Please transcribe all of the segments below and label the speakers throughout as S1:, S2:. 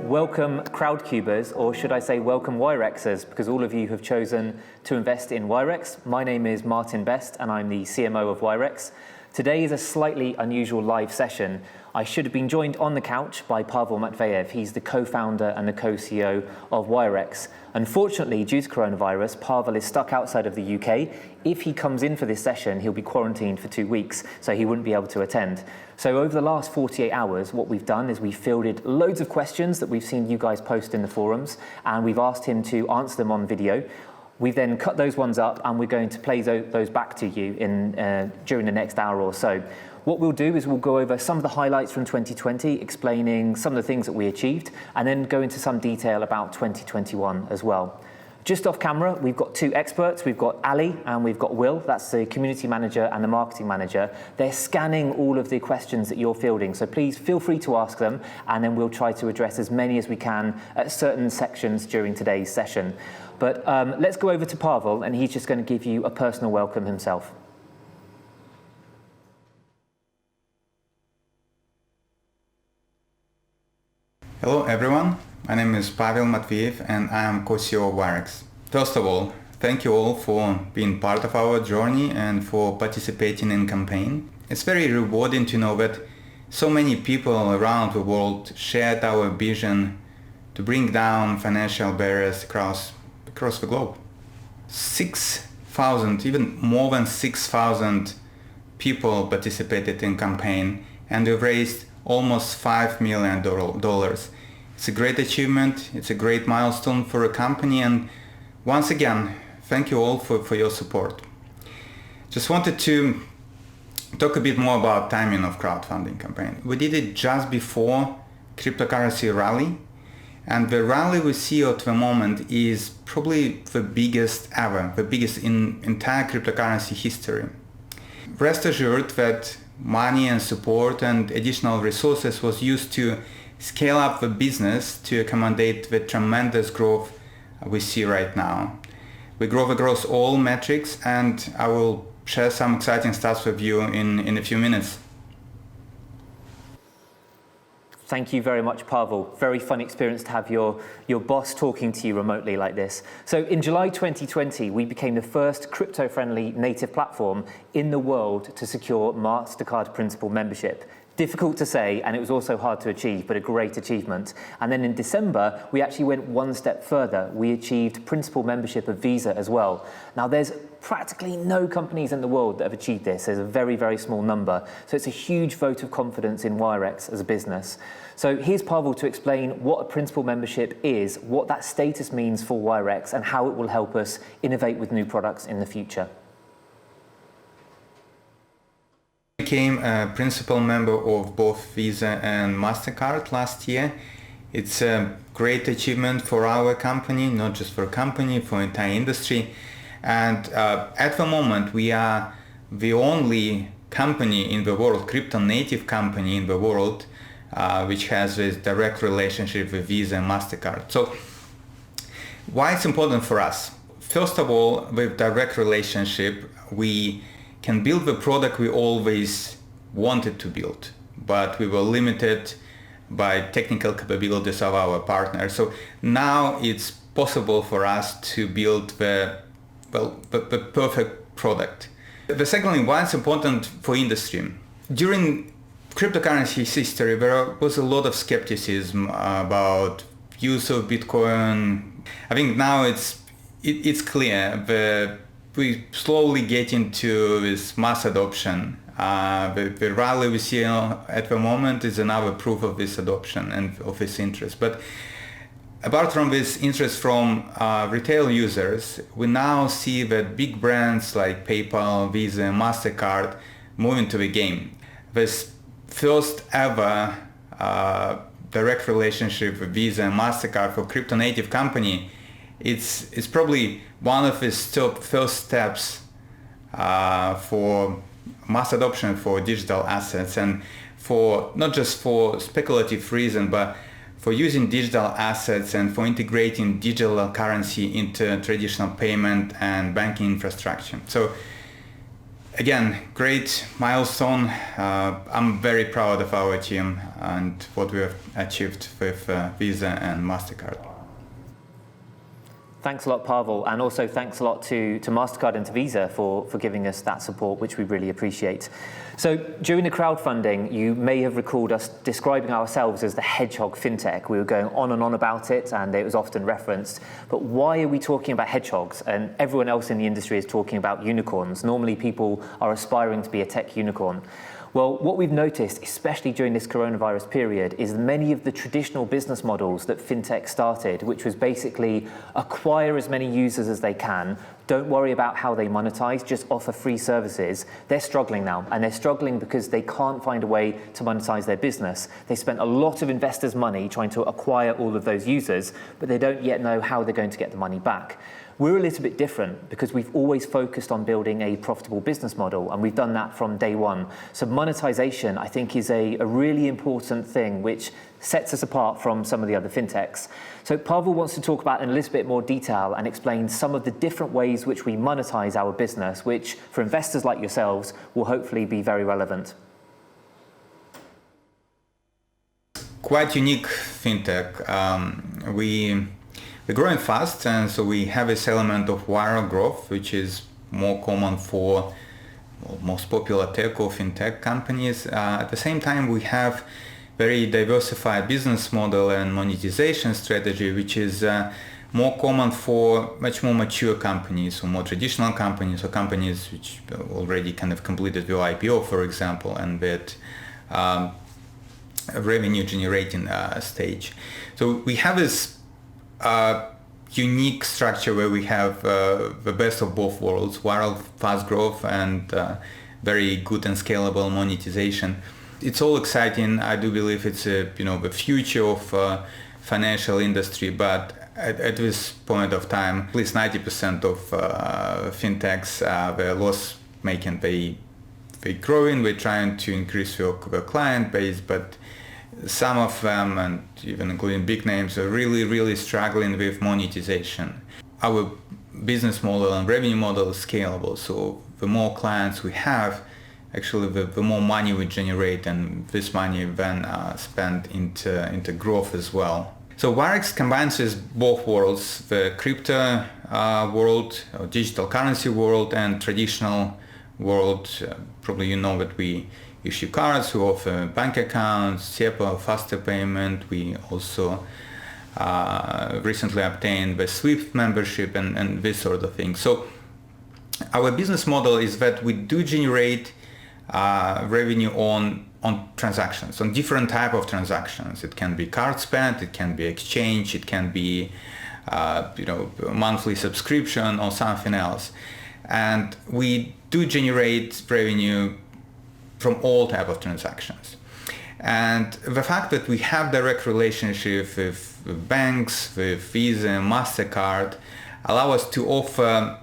S1: welcome Crowdcubers, or should I say welcome Wirexers, because all of you have chosen to invest in Wirex. My name is Martin Best and I'm the CMO of Wirex. Today is a slightly unusual live session. I should have been joined on the couch by Pavel Matveev. He's the co-founder and the co-CEO of Wirex. Unfortunately, due to coronavirus, Pavel is stuck outside of the UK. If he comes in for this session, he'll be quarantined for 2 weeks, so he wouldn't be able to attend. So over the last 48 hours, what we've done is we've fielded loads of questions that we've seen you guys post in the forums, and we've asked him to answer them on video. We've then cut those ones up, and we're going to play those back to you during the next hour or so. What we'll do is we'll go over some of the highlights from 2020, explaining some of the things that we achieved, and then go into some detail about 2021 as well. Just off camera, we've got two experts. We've got Ali and we've got Will. That's the community manager and the marketing manager. They're scanning all of the questions that you're fielding, so please feel free to ask them, and then we'll try to address as many as we can at certain sections during today's session. But let's go over to Pavel, and he's just going to give you a personal welcome himself.
S2: Hello everyone, my name is Pavel Matveev and I am co-CEO of Wirex. First of all, thank you all for being part of our journey and for participating in the campaign. It's very rewarding to know that so many people around the world shared our vision to bring down financial barriers across the globe. 6,000, even more than 6,000 people participated in the campaign, and we've raised almost $5 million. It's a great achievement, it's a great milestone for a company, and once again, thank you all for your support. Just wanted to talk a bit more about timing of crowdfunding campaign. We did it just before cryptocurrency rally, and the rally we see at the moment is probably the biggest ever, the biggest in entire cryptocurrency history. Rest assured that money and support and additional resources was used to scale up the business to accommodate the tremendous growth we see right now. We grow across all metrics, and I will share some exciting stats with you in a few minutes.
S1: Thank you very much, Pavel. Very fun experience to have your boss talking to you remotely like this. So in July 2020, we became the first crypto-friendly native platform in the world to secure MasterCard Principal membership. Difficult to say, and it was also hard to achieve, but a great achievement. And then in December, we actually went one step further. We achieved Principal membership of Visa as well. Now, there's practically no companies in the world that have achieved this. There's a very, very small number. So it's a huge vote of confidence in Wirex as a business. So here's Pavel to explain what a Principal membership is, what that status means for Wirex, and how it will help us innovate with new products in the future.
S2: Became a principal member of both Visa and MasterCard last year. It's a great achievement for our company, not just for a company, for entire industry. And at the moment, we are the only company in the world, crypto native company in the world, which has this direct relationship with Visa and MasterCard. So why it's important for us? First of all, with direct relationship, we can build the product we always wanted to build, but we were limited by technical capabilities of our partners. So now it's possible for us to build the perfect product. The second thing, why it's important for industry. During cryptocurrency history, there was a lot of skepticism about use of Bitcoin. I think now it's clear that we slowly get into this mass adoption. The rally we see at the moment is another proof of this adoption and of this interest. But apart from this interest from retail users, we now see that big brands like PayPal, Visa, and MasterCard move into the game. This first ever direct relationship with Visa and MasterCard for crypto native company, it's probably one of the first steps for mass adoption for digital assets, and for not just for speculative reason, but for using digital assets and for integrating digital currency into traditional payment and banking infrastructure. So Again, great milestone. I'm very proud of our team and what we have achieved with Visa and MasterCard.
S1: Thanks a lot, Pavel, and also thanks a lot to MasterCard and to Visa for giving us that support, which we really appreciate. So during the crowdfunding, you may have recalled us describing ourselves as the hedgehog fintech. We were going on and on about it, and it was often referenced. But why are we talking about hedgehogs? And everyone else in the industry is talking about unicorns. Normally, people are aspiring to be a tech unicorn. Well, what we've noticed, especially during this coronavirus period, is many of the traditional business models that fintech started, which was basically acquire as many users as they can, don't worry about how they monetize, just offer free services. They're struggling now, and they're struggling because they can't find a way to monetize their business. They spent a lot of investors' money trying to acquire all of those users, but they don't yet know how they're going to get the money back. We're a little bit different because we've always focused on building a profitable business model, and we've done that from day one. So monetization, I think, is a really important thing which sets us apart from some of the other fintechs. So Pavel wants to talk about in a little bit more detail and explain some of the different ways which we monetize our business, which for investors like yourselves will hopefully be very relevant.
S2: Quite unique fintech. We're growing fast, and so we have this element of viral growth, which is more common for most popular tech or fintech companies. At the same time, we have very diversified business model and monetization strategy, which is more common for much more mature companies or more traditional companies or companies which already kind of completed their IPO, for example, and that revenue generating stage. So we have this unique structure where we have the best of both worlds, viral fast growth and very good and scalable monetization. It's all exciting. I do believe it's the future of financial industry, but at this point of time, at least 90% of fintechs, they're loss making. They're growing, we're trying to increase their client base, but some of them, and even including big names, are really struggling with monetization. Our business model and revenue model is scalable, so the more clients we have, actually the more money we generate, and this money then spent into growth as well. So Wirex combines both worlds, the crypto world, or digital currency world, and traditional world. Probably you know that we issue cards, we offer bank accounts, SEPA, faster payment. We also recently obtained the SWIFT membership and this sort of thing. So our business model is that we do generate revenue on transactions, on different type of transactions. It can be card spend, it can be exchange, it can be monthly subscription or something else. And we do generate revenue from all type of transactions. And the fact that we have direct relationship with banks, with Visa, MasterCard, allow us to offer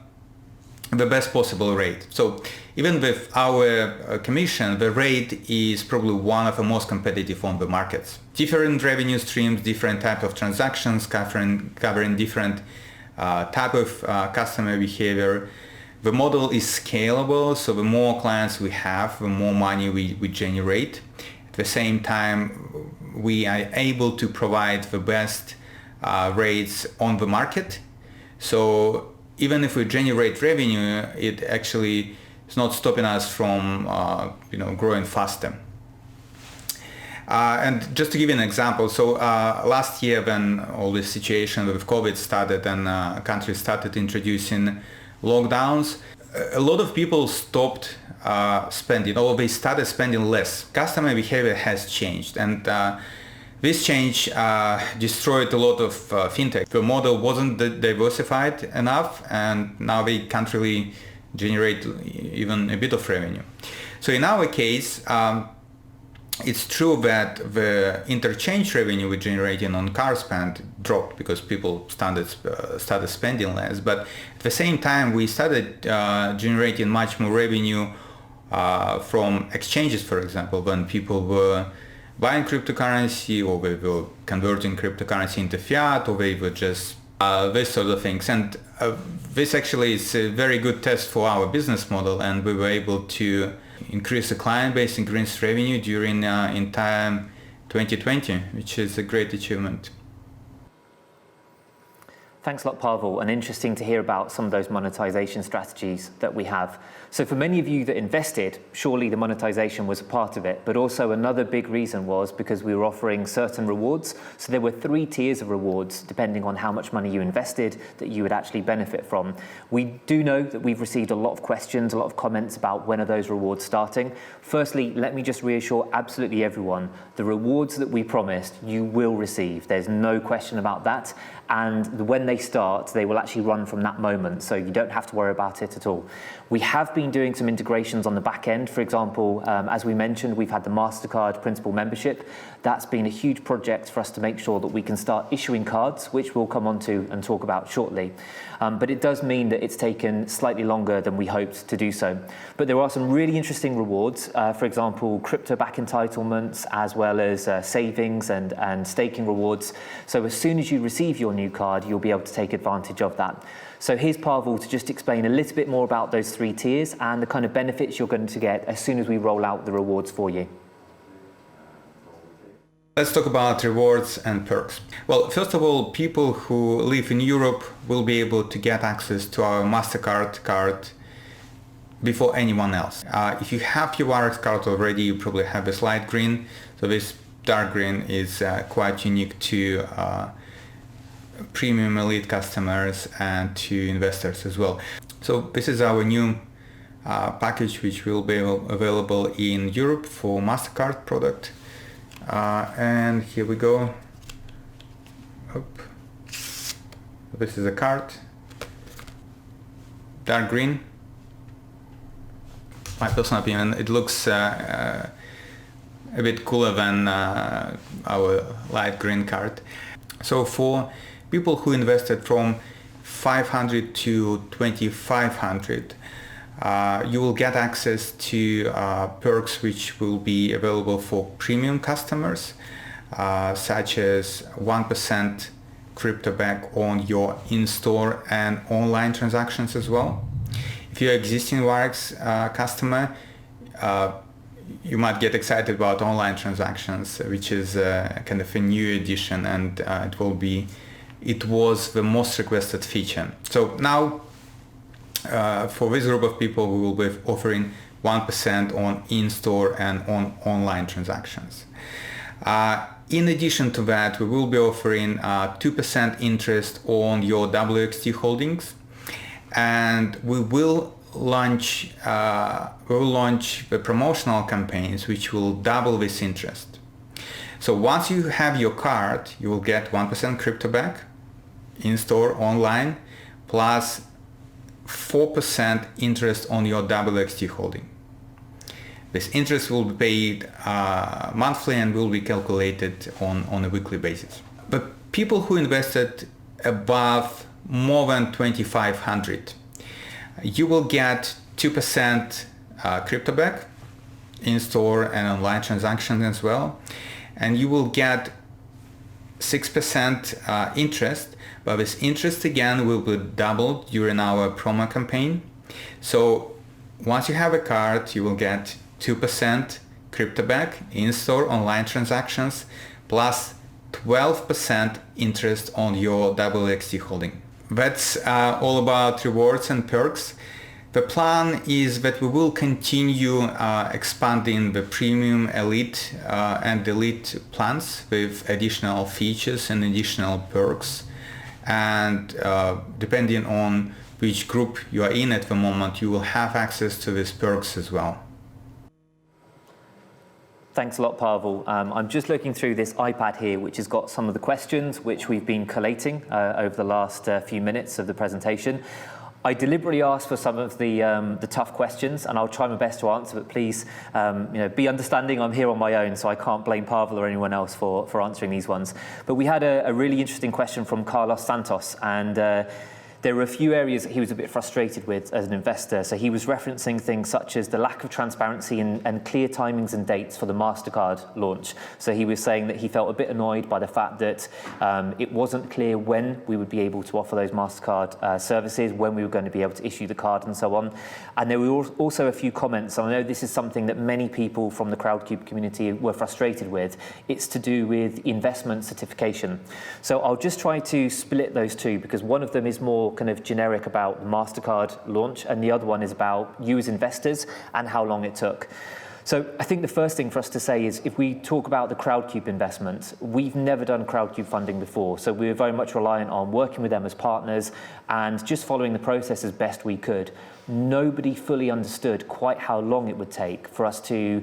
S2: the best possible rate. So even with our commission, the rate is probably one of the most competitive on the markets. Different revenue streams, different type of transactions, covering different type of customer behavior. The model is scalable, so the more clients we have, the more money we generate. At the same time, we are able to provide the best rates on the market. So even if we generate revenue, it actually is not stopping us from growing faster. And just to give you an example, so last year when all this situation with COVID started and countries started introducing lockdowns, a lot of people stopped spending, or they started spending less. Customer behavior has changed, and this change destroyed a lot of fintech. The model wasn't diversified enough, and now they can't really generate even a bit of revenue. So in our case, it's true that the interchange revenue we're generating on card spend dropped because people started spending less. But at the same time, we started generating much more revenue from exchanges, for example, when people were buying cryptocurrency, or they were converting cryptocurrency into fiat, or they were just this sort of things. And this actually is a very good test for our business model, and we were able to increase the client base, increase revenue during entire 2020, which is a great achievement.
S1: Thanks a lot, Pavel, and interesting to hear about some of those monetization strategies that we have. So for many of you that invested, surely the monetization was a part of it, but also another big reason was because we were offering certain rewards. So there were 3 tiers of rewards, depending on how much money you invested, that you would actually benefit from. We do know that we've received a lot of questions, a lot of comments about when are those rewards starting. Firstly, let me just reassure absolutely everyone, the rewards that we promised, you will receive. There's no question about that. And when they start, they will actually run from that moment, so you don't have to worry about it at all. We have been doing some integrations on the back end. For example, as we mentioned, we've had the MasterCard Principal membership. That's been a huge project for us to make sure that we can start issuing cards, which we'll come on to and talk about shortly. But it does mean that it's taken slightly longer than we hoped to do so. But there are some really interesting rewards, for example, crypto-back entitlements, as well as savings and staking rewards. So as soon as you receive your new card, you'll be able to take advantage of that. So here's Pavel to just explain a little bit more about those 3 tiers and the kind of benefits you're going to get as soon as we roll out the rewards for you.
S2: Let's talk about rewards and perks. Well, first of all, people who live in Europe will be able to get access to our MasterCard card before anyone else. If you have your Wirex card already, you probably have this light green. So this dark green is quite unique to premium elite customers and to investors as well. So this is our new package, which will be available in Europe for MasterCard product. And here we go. This is a card, dark green. My personal opinion, it looks a bit cooler than our light green card. So for people who invested from 500 to 2500, you will get access to perks which will be available for premium customers, such as 1% crypto back on your in-store and online transactions as well. If you're an existing Wirex customer, you might get excited about online transactions, which is kind of a new addition, and it was the most requested feature. So now, for this group of people, we will be offering 1% on in-store and on online transactions. In addition to that, we will be offering 2% interest on your WXT holdings, and we will launch the promotional campaigns which will double this interest. So once you have your card, you will get 1% crypto back in-store, online, plus 4% interest on your WXT holding. This interest will be paid monthly and will be calculated on a weekly basis. But people who invested above more than 2500, you will get 2% crypto back in-store and online transactions as well, and you will get 6% interest, but this interest again will be doubled during our promo campaign. So once you have a card, you will get 2% crypto back in-store online transactions plus 12% interest on your WXT holding. That's all about rewards and perks. The plan is that we will continue expanding the premium, elite and elite plans with additional features and additional perks. And depending on which group you are in at the moment, you will have access to these perks as well.
S1: Thanks a lot, Pavel. I'm just looking through this iPad here, which has got some of the questions which we've been collating over the last few minutes of the presentation. I deliberately asked for some of the tough questions, and I'll try my best to answer, but please be understanding. I'm here on my own, so I can't blame Pavel or anyone else for answering these ones. But we had a really interesting question from Carlos Santos, and there were a few areas that he was a bit frustrated with as an investor. So he was referencing things such as the lack of transparency and clear timings and dates for the MasterCard launch. So he was saying that he felt a bit annoyed by the fact that it wasn't clear when we would be able to offer those MasterCard services, when we were going to be able to issue the card and so on. And there were also a few comments. I know this is something that many people from the Crowdcube community were frustrated with. It's to do with investment certification. So I'll just try to split those two, because one of them is more kind of generic about the MasterCard launch, and the other one is about you as investors and how long it took. So I think the first thing for us to say is, if we talk about the Crowdcube investment, we've never done Crowdcube funding before. So we were very much reliant on working with them as partners and just following the process as best we could. Nobody fully understood quite how long it would take for us to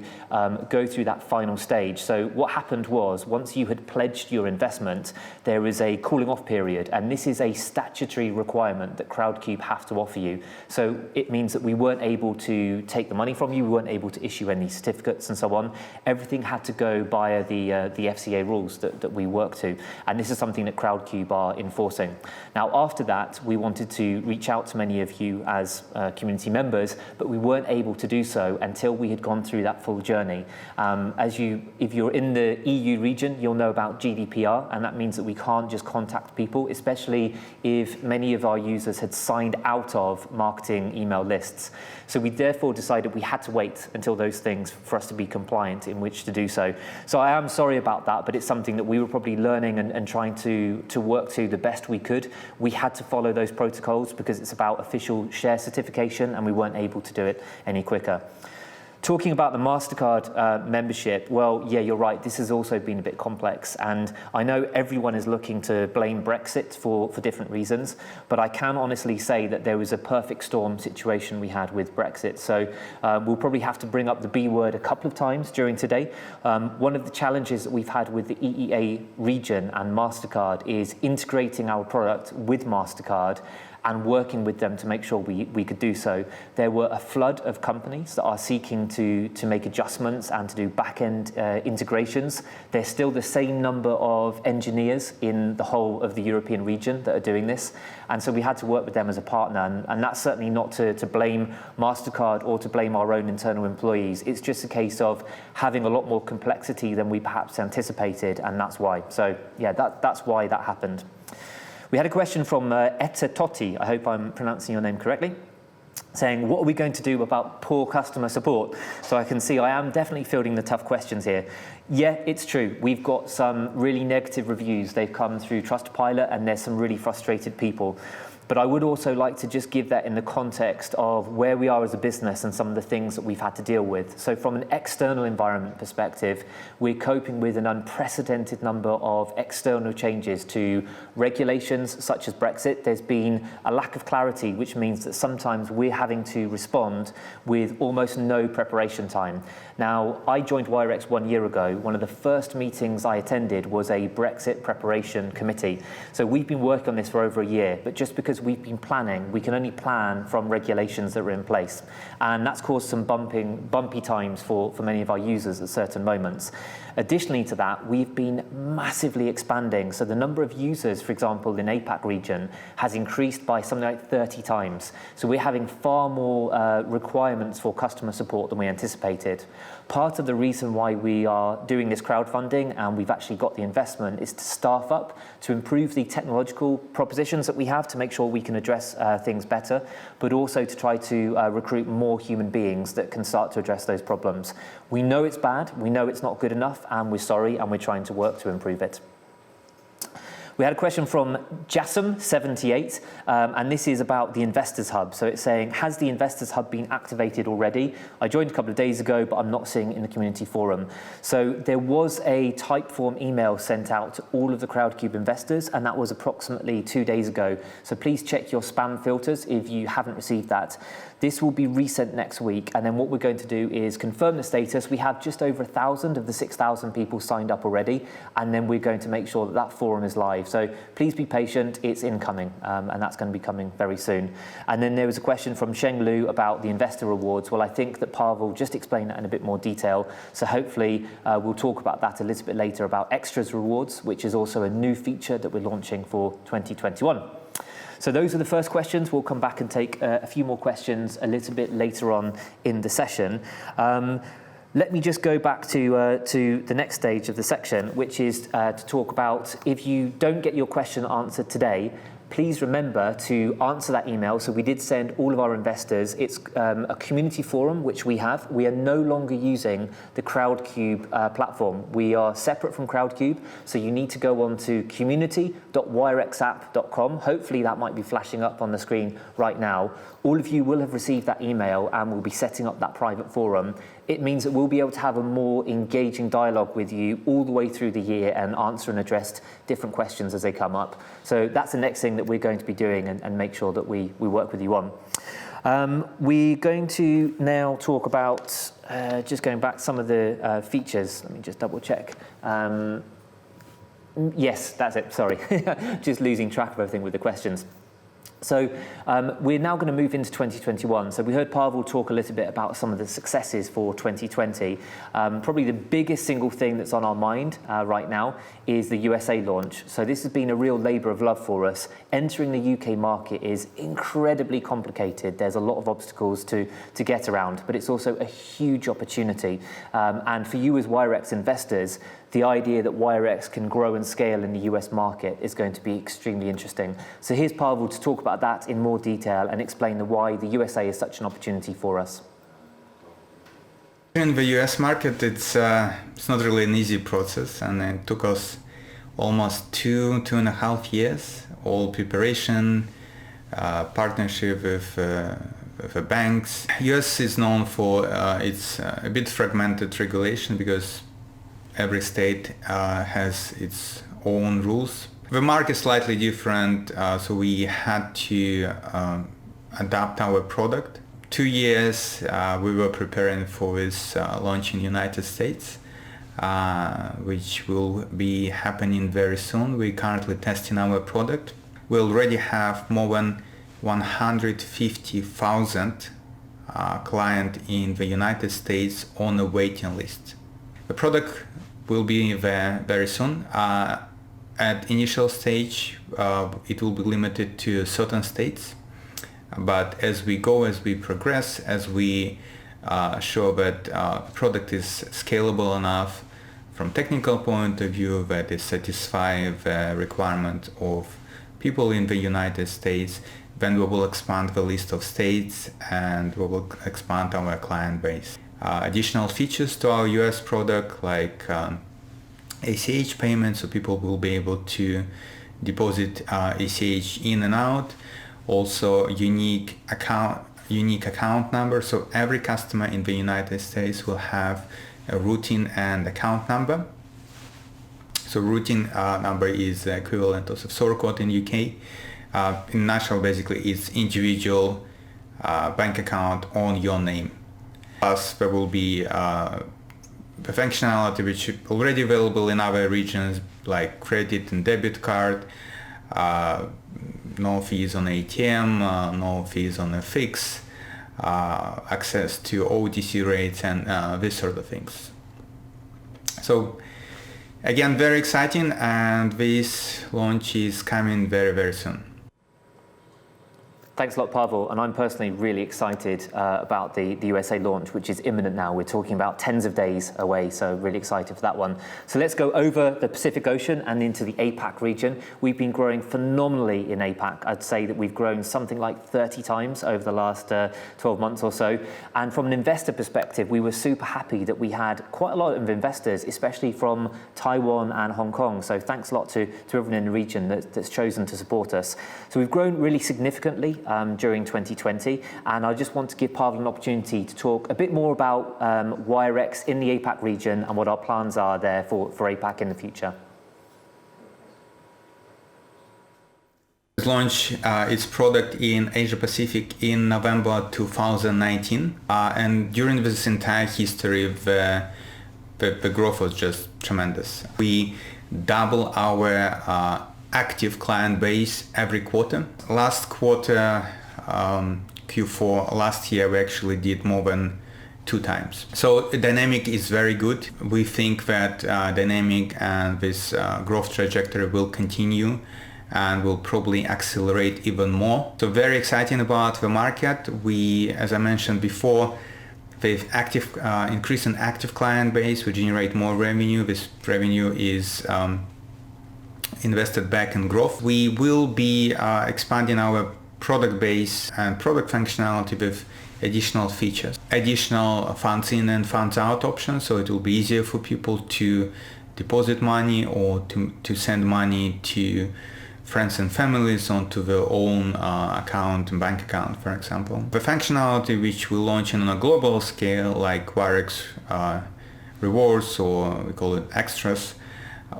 S1: go through that final stage. So what happened was, once you had pledged your investment, there is a cooling off period, and this is a statutory requirement that Crowdcube have to offer you. So it means that we weren't able to take the money from you, we weren't able to issue any certificates and so on. Everything had to go via the FCA rules that we work to, and this is something that Crowdcube are enforcing. Now, after that, we wanted to reach out to many of you as community members, but we weren't able to do so until we had gone through that full journey. If you're in the EU region, you'll know about GDPR, and that means that we can't just contact people, especially if many of our users had signed out of marketing email lists. So we therefore decided we had to wait until those things for us to be compliant in which to do so. So I am sorry about that, but it's something that we were probably learning and trying to work to the best we could. We had to follow those protocols because it's about official share certification, and we weren't able to do it any quicker. Talking about the MasterCard membership, well, yeah, you're right. This has also been a bit complex. And I know everyone is looking to blame Brexit for different reasons, but I can honestly say that there was a perfect storm situation we had with Brexit. So we'll probably have to bring up the B word a couple of times during today. One of the challenges that we've had with the EEA region and MasterCard is integrating our product with MasterCard and working with them to make sure we could do so. There were a flood of companies that are seeking to make adjustments and to do back-end integrations. There's still the same number of engineers in the whole of the European region that are doing this. And so we had to work with them as a partner. And that's certainly not to blame MasterCard or to blame our own internal employees. It's just a case of having a lot more complexity than we perhaps anticipated, and that's why. So yeah, that's why that happened. We had a question from Etta Totti, I hope I'm pronouncing your name correctly, saying, what are we going to do about poor customer support? So I can see I am definitely fielding the tough questions here. Yeah, it's true. We've got some really negative reviews. They've come through Trustpilot, and there's some really frustrated people. But I would also like to just give that in the context of where we are as a business and some of the things that we've had to deal with. So from an external environment perspective, we're coping with an unprecedented number of external changes to regulations such as Brexit. There's been a lack of clarity, which means that sometimes we're having to respond with almost no preparation time. Now, I joined Wirex 1 year ago. One of the first meetings I attended was a Brexit preparation committee. So we've been working on this for over a year, but just because we've been planning, we can only plan from regulations that are in place. And that's caused some bumpy times for many of our users at certain moments. Additionally to that, we've been massively expanding. So the number of users, for example, in Apac region has increased by something like 30 times. So we're having far more requirements for customer support than we anticipated. Part of the reason why we are doing this crowdfunding and we've actually got the investment is to staff up, to improve the technological propositions that we have to make sure we can address things better, but also to try to recruit more human beings that can start to address those problems. We know it's bad, we know it's not good enough, and we're sorry, and we're trying to work to improve it. We had a question from Jassim78, and this is about the Investors Hub. So it's saying, has the Investors Hub been activated already? I joined a couple of days ago, but I'm not seeing it in the community forum. So there was a Typeform email sent out to all of the Crowdcube investors, and that was approximately 2 days ago. So please check your spam filters if you haven't received that. This will be resent next week, and then what we're going to do is confirm the status. We have just over 1,000 of the 6,000 people signed up already, and then we're going to make sure that that forum is live. So please be patient, it's incoming, and that's going to be coming very soon. And then there was a question from Sheng Lu about the investor rewards. Well, I think that Pavel just explained that in a bit more detail. So hopefully we'll talk about that a little bit later about extras rewards, which is also a new feature that we're launching for 2021. So those are the first questions. We'll come back and take a few more questions a little bit later on in the session. Let me just go back to the next stage of the section, which is to talk about if you don't get your question answered today, please remember to answer that email. So we did send all of our investors. It's a community forum, which we have. We are no longer using the Crowdcube platform. We are separate from Crowdcube. So you need to go on to community.wirexapp.com. Hopefully that might be flashing up on the screen right now. All of you will have received that email and we'll be setting up that private forum. It means that we'll be able to have a more engaging dialogue with you all the way through the year and answer and address different questions as they come up. So that's the next thing that we're going to be doing and make sure that we work with you on. We're going to now talk about, just going back to some of the features. Let me just double check. Yes, that's it, sorry. Just losing track of everything with the questions. So we're now going to move into 2021. So we heard Pavel talk a little bit about some of the successes for 2020. Probably the biggest single thing that's on our mind right now is the USA launch. So this has been a real labour of love for us. Entering the UK market is incredibly complicated. There's a lot of obstacles to get around, but it's also a huge opportunity. And for you as Wirex investors, the idea that Wirex can grow and scale in the US market is going to be extremely interesting. So here's Pavel to talk about that in more detail and explain why the USA is such an opportunity for us.
S2: In the US market, it's not really an easy process, and it took us almost 2.5 years, all preparation, partnership with the banks. US is known for its a bit fragmented regulation because every state has its own rules. The market is slightly different, so we had to adapt our product. 2 years we were preparing for this launch in the United States, which will be happening very soon. We're currently testing our product. We already have more than 150,000 clients in the United States on a waiting list. The product will be there very soon. At initial stage, it will be limited to certain states. But as we go, as we progress, as we show that the product is scalable enough from technical point of view, that it satisfies the requirement of people in the United States, then we will expand the list of states and we will expand our client base. Additional features to our US product like ACH payments, so people will be able to deposit ACH in and out. Also unique account number, so every customer in the United States will have a routing and account number. So routing number is the equivalent of the sort code in UK. In nutshell, basically it's individual bank account on your name. Plus there will be the functionality which is already available in other regions like credit and debit card, no fees on ATM, no fees on FX, access to OTC rates and this sort of things. So again, very exciting, and this launch is coming very, very soon.
S1: Thanks a lot, Pavel, and I'm personally really excited about the USA launch, which is imminent now. We're talking about tens of days away, so really excited for that one. So let's go over the Pacific Ocean and into the Apac region. We've been growing phenomenally in Apac. I'd say that we've grown something like 30 times over the last 12 months or so. And from an investor perspective, we were super happy that we had quite a lot of investors, especially from Taiwan and Hong Kong. So thanks a lot to everyone in the region that's chosen to support us. So we've grown really significantly during 2020, and I just want to give Pavel an opportunity to talk a bit more about Wirex in the APAC region and what our plans are there for APAC in the future.
S2: Launched its product in Asia Pacific in November 2019, and during this entire history the growth was just tremendous. We double our active client base every quarter. Last quarter, Q4 last year, we actually did more than 2 times. So the dynamic is very good. We think that dynamic and this growth trajectory will continue and will probably accelerate even more. So very exciting about the market. We, as I mentioned before, with increase in active client base, we generate more revenue. This revenue is invested back in growth. We will be expanding our product base and product functionality with additional features, additional funds in and funds out options, so it will be easier for people to deposit money or to send money to friends and families onto their own account and bank account, for example. The functionality which we're launching on a global scale, like Wirex rewards, or we call it extras,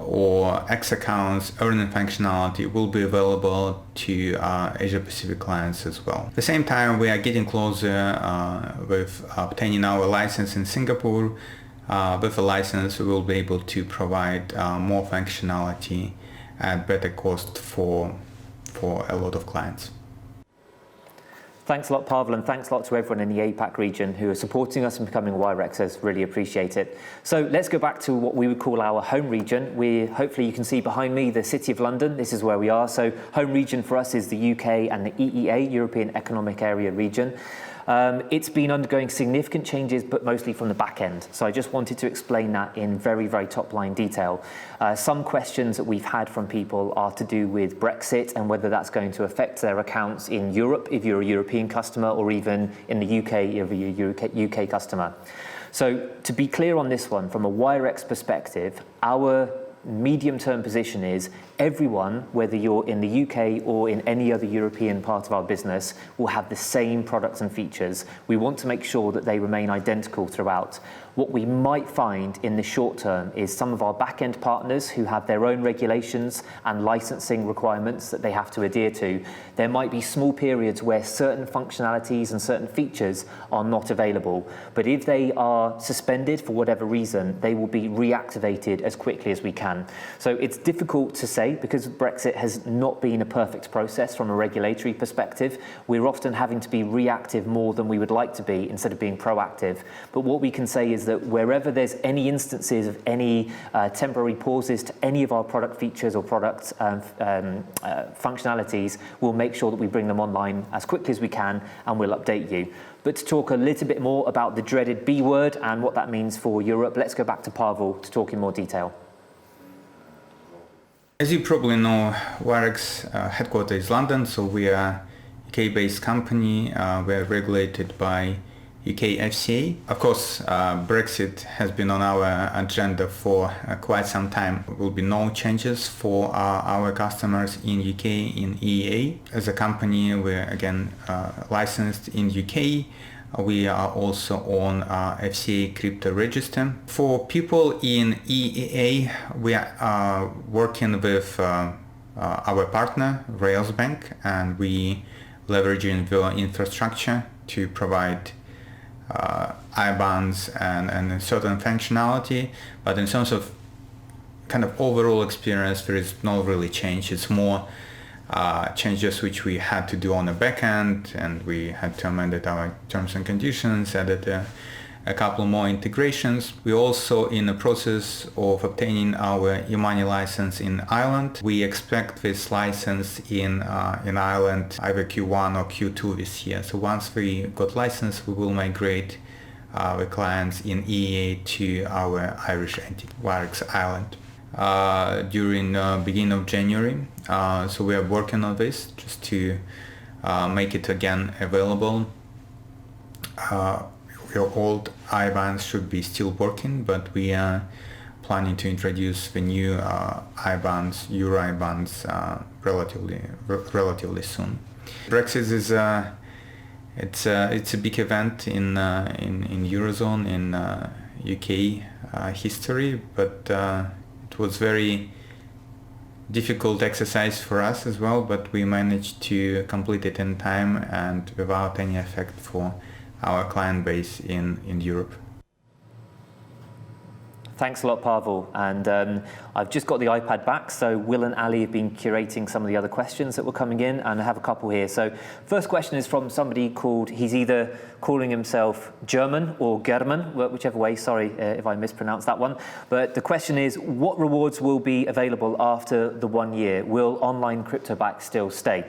S2: or X accounts, earning functionality, will be available to Asia Pacific clients as well. At the same time, we are getting closer with obtaining our license in Singapore. With a license, we will be able to provide more functionality at better cost for a lot of clients.
S1: Thanks a lot, Pavel, and thanks a lot to everyone in the Apac region who are supporting us and becoming Wirexers. Really appreciate it. So let's go back to what we would call our home region. Hopefully you can see behind me the City of London. This is where we are. So home region for us is the UK and the EEA, European Economic Area region. It's been undergoing significant changes, but mostly from the back end. So I just wanted to explain that in very, very top line detail. Some questions that we've had from people are to do with Brexit and whether that's going to affect their accounts in Europe if you're a European customer, or even in the UK if you're a UK customer. So to be clear on this one, from a Wirex perspective, our medium-term position is everyone, whether you're in the UK or in any other European part of our business, will have the same products and features. We want to make sure that they remain identical throughout. What we might find in the short term is some of our back-end partners who have their own regulations and licensing requirements that they have to adhere to. There might be small periods where certain functionalities and certain features are not available. But if they are suspended for whatever reason, they will be reactivated as quickly as we can. So it's difficult to say because Brexit has not been a perfect process from a regulatory perspective. We're often having to be reactive more than we would like to be instead of being proactive. But what we can say is that wherever there's any instances of any temporary pauses to any of our product features or product functionalities, we'll make sure that we bring them online as quickly as we can, and we'll update you. But to talk a little bit more about the dreaded B word and what that means for Europe, let's go back to Pavel to talk in more detail.
S2: As you probably know, Wirex headquarters is London, so we are a UK-based company. We are regulated by UK FCA. Of course, Brexit has been on our agenda for quite some time. There will be no changes for our customers in UK, in EEA. As a company, we're again licensed in UK. We are also on FCA crypto register. For people in EEA, we are working with our partner, Railsbank, and we leveraging the infrastructure to provide IBANs and certain functionality, but in terms of kind of overall experience, there is no really change. It's more changes which we had to do on the back end, and we had to amend our terms and conditions, added a couple more integrations. We're also in the process of obtaining our e-money license in Ireland. We expect this license in Ireland either Q1 or Q2 this year. So once we got license, we will migrate the clients in EEA to our Irish entity, Wirex Ireland, during beginning of January. So we are working on this just to make it again available. Your old IBANs should be still working, but we are planning to introduce the new IBANs, Euro IBANs, relatively soon. Brexit is it's a big event in Eurozone, in UK history, but it was very difficult exercise for us as well. But we managed to complete it in time and without any effect for our client base in Europe.
S1: Thanks a lot, Pavel. And I've just got the iPad back, so Will and Ali have been curating some of the other questions that were coming in, and I have a couple here. So first question is from somebody called, he's either calling himself German or German, whichever way, sorry if I mispronounced that one. But the question is, what rewards will be available after the 1 year? Will online CryptoBack still stay?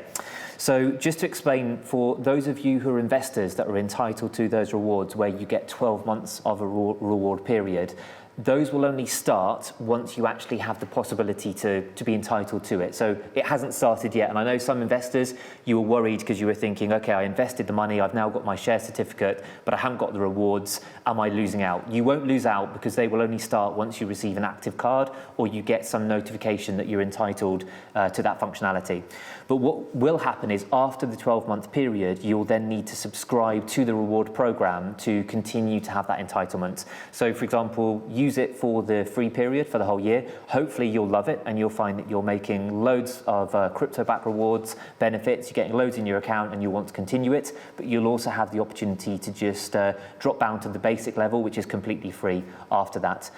S1: So just to explain, for those of you who are investors that are entitled to those rewards where you get 12 months of a reward period, those will only start once you actually have the possibility to be entitled to it. So it hasn't started yet. And I know some investors, you were worried because you were thinking, okay, I invested the money, I've now got my share certificate, but I haven't got the rewards. Am I losing out? You won't lose out because they will only start once you receive an active card or you get some notification that you're entitled to that functionality. But what will happen is after the 12-month period, you'll then need to subscribe to the reward program to continue to have that entitlement. So for example, use it for the free period for the whole year. Hopefully you'll love it and you'll find that you're making loads of CryptoBack rewards, benefits, you're getting loads in your account and you want to continue it, but you'll also have the opportunity to just drop down to the basic level, which is completely free after that.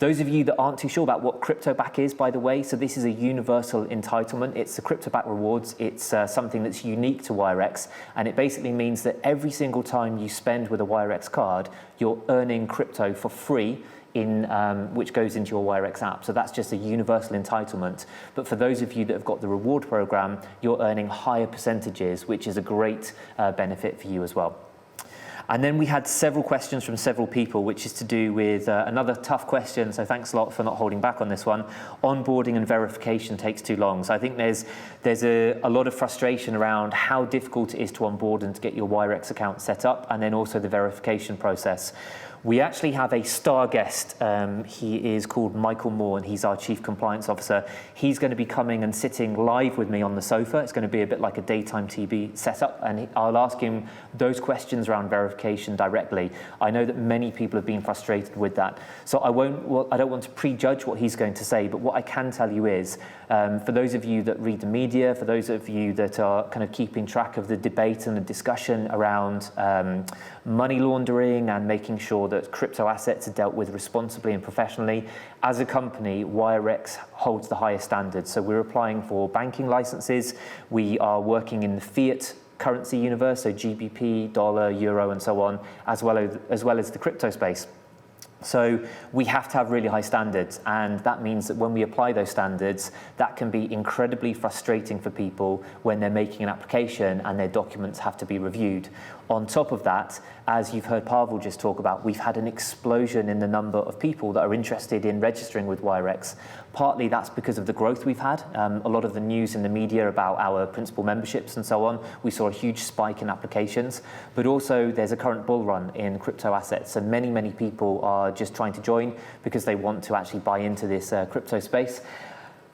S1: Those of you that aren't too sure about what CryptoBack is, by the way, so this is a universal entitlement. It's the CryptoBack rewards. It's something that's unique to Wirex, and it basically means that every single time you spend with a Wirex card, you're earning crypto for free which goes into your Wirex app. So that's just a universal entitlement. But for those of you that have got the reward program, you're earning higher percentages, which is a great benefit for you as well. And then we had several questions from several people, which is to do with another tough question. So thanks a lot for not holding back on this one. Onboarding and verification takes too long. So I think there's a lot of frustration around how difficult it is to onboard and to get your Wirex account set up, and then also the verification process. We actually have a star guest. He is called Michael Moore, and he's our Chief Compliance Officer. He's going to be coming and sitting live with me on the sofa. It's going to be a bit like a daytime TV setup, and I'll ask him those questions around verification directly. I know that many people have been frustrated with that, so I don't want to prejudge what he's going to say, but what I can tell you is, for those of you that read the media, for those of you that are kind of keeping track of the debate and the discussion around money laundering and making sure that crypto assets are dealt with responsibly and professionally, as a company, Wirex holds the highest standards. So we're applying for banking licenses. We are working in the fiat currency universe, so GBP, dollar, euro, and so on, as well as the crypto space. So we have to have really high standards, and that means that when we apply those standards, that can be incredibly frustrating for people when they're making an application and their documents have to be reviewed. On top of that, as you've heard Pavel just talk about, we've had an explosion in the number of people that are interested in registering with Wirex. Partly that's because of the growth we've had. A lot of the news in the media about our principal memberships and so on, we saw a huge spike in applications, but also there's a current bull run in crypto assets, and many people are just trying to join because they want to actually buy into this crypto space.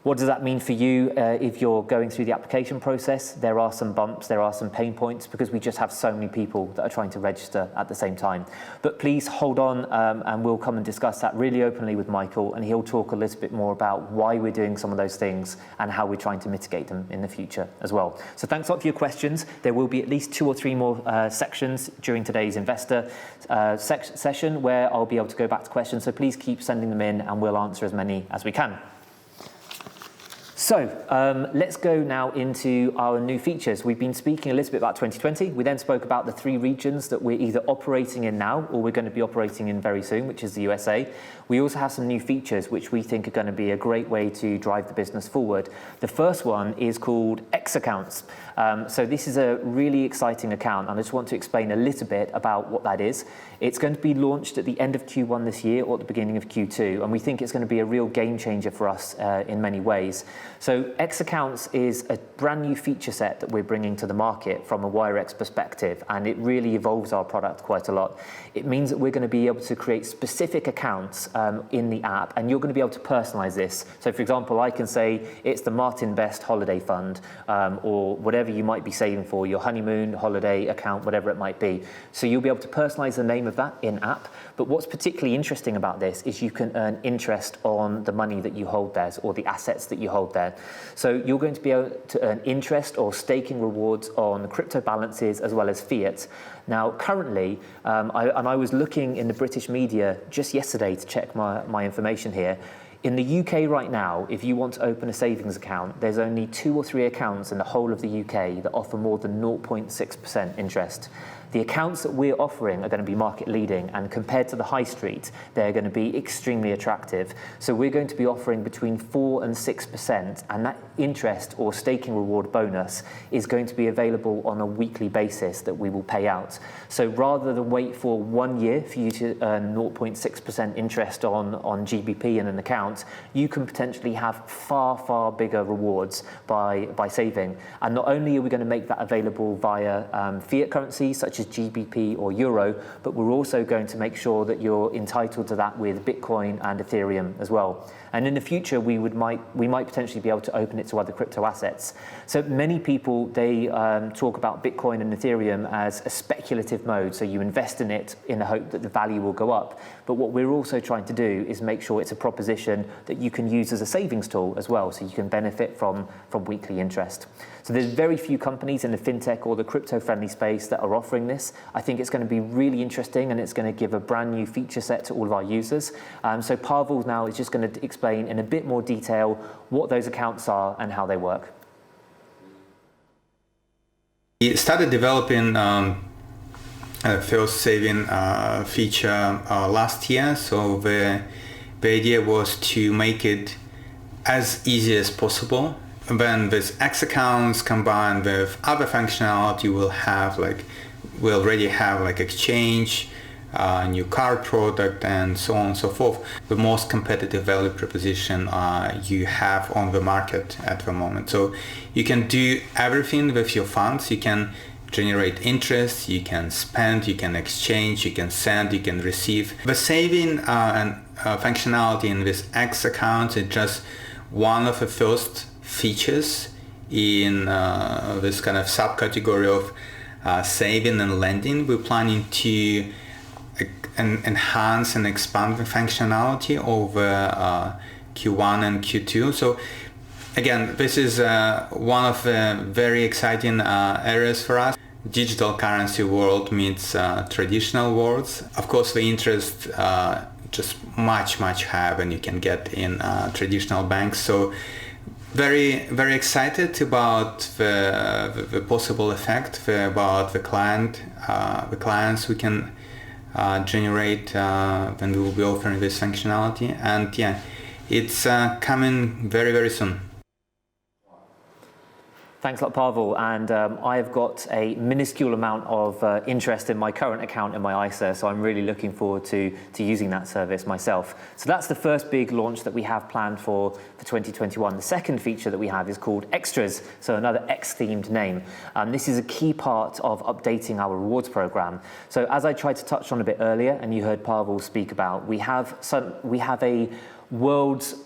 S1: What does that mean for you if you're going through the application process? There are some bumps, there are some pain points, because we just have so many people that are trying to register at the same time. But please hold on, and we'll come and discuss that really openly with Michael, and he'll talk a little bit more about why we're doing some of those things and how we're trying to mitigate them in the future as well. So thanks a lot for your questions. There will be at least 2 or 3 more sections during today's investor session where I'll be able to go back to questions. So please keep sending them in and we'll answer as many as we can. So let's go now into our new features. We've been speaking a little bit about 2020. We then spoke about the 3 regions that we're either operating in now or we're going to be operating in very soon, which is the USA. We also have some new features which we think are going to be a great way to drive the business forward. The first one is called X accounts. So this is a really exciting account, and I just want to explain a little bit about what that is. It's going to be launched at the end of Q1 this year or at the beginning of Q2, and we think it's going to be a real game changer for us in many ways. So X accounts is a brand new feature set that we're bringing to the market from a Wirex perspective, and it really evolves our product quite a lot. It means that we're going to be able to create specific accounts in the app, and you're going to be able to personalize this. So for example, I can say it's the Martin Best Holiday Fund, or whatever you might be saving for, your honeymoon, holiday account, whatever it might be. So you'll be able to personalize the name of that in app. But what's particularly interesting about this is you can earn interest on the money that you hold there, or the assets that you hold there. there. So you're going to be able to earn interest or staking rewards on crypto balances as well as fiat. Now, currently, I was looking in the British media just yesterday to check my information here. In the UK right now, if you want to open a savings account, there's only 2 or 3 accounts in the whole of the UK that offer more than 0.6% interest. The accounts that we're offering are going to be market leading, and compared to the high street, they're going to be extremely attractive. So we're going to be offering between 4 and 6%, and that interest or staking reward bonus is going to be available on a weekly basis that we will pay out. So rather than wait for 1 year for you to earn 0.6% interest on GBP in an account, you can potentially have far, far bigger rewards by saving. And not only are we going to make that available via fiat currencies such as GBP or Euro, but we're also going to make sure that you're entitled to that with Bitcoin and Ethereum as well. And in the future, we might potentially be able to open it to other crypto assets. So many people, they talk about Bitcoin and Ethereum as a speculative mode. So you invest in it in the hope that the value will go up. But what we're also trying to do is make sure it's a proposition that you can use as a savings tool as well, so you can benefit from weekly interest. So there's very few companies in the fintech or the crypto-friendly space that are offering this. I think it's going to be really interesting, and it's going to give a brand new feature set to all of our users. So Pavel now is just going to explain in a bit more detail what those accounts are and how they work.
S2: We started developing a first saving feature last year. So the idea was to make it as easy as possible. Then with X accounts combined with other functionality, we already have like exchange, new card product, and so on and so forth. The most competitive value proposition you have on the market at the moment. So you can do everything with your funds. You can generate interest, you can spend, you can exchange, you can send, you can receive. The saving and functionality in this X account is just one of the first features in this kind of subcategory of saving and lending. We're planning to enhance and expand the functionality over Q1 and Q2. So again, this is one of the very exciting areas for us. Digital currency world meets traditional worlds. Of course, the interest just much higher than you can get in traditional banks. So very, very excited about the possible effect, about the clients we can generate when we will be offering this functionality. And yeah, it's coming very, very soon.
S1: Thanks a lot, Pavel. And I've got a minuscule amount of interest in my current account in my ISA, so I'm really looking forward to using that service myself. So that's the first big launch that we have planned for 2021. The second feature that we have is called Extras, so another X-themed name. This is a key part of updating our rewards program. So as I tried to touch on a bit earlier, and you heard Pavel speak about, we have a world's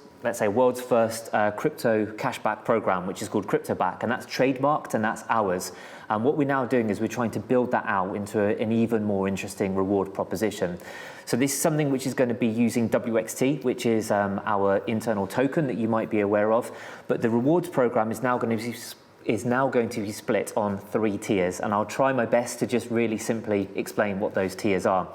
S1: first crypto cashback program, which is called CryptoBack, and that's trademarked and that's ours. And what we're now doing is we're trying to build that out into an even more interesting reward proposition. So this is something which is going to be using WXT, which is our internal token that you might be aware of. But the rewards program is now going to be split on 3 tiers, and I'll try my best to just really simply explain what those tiers are.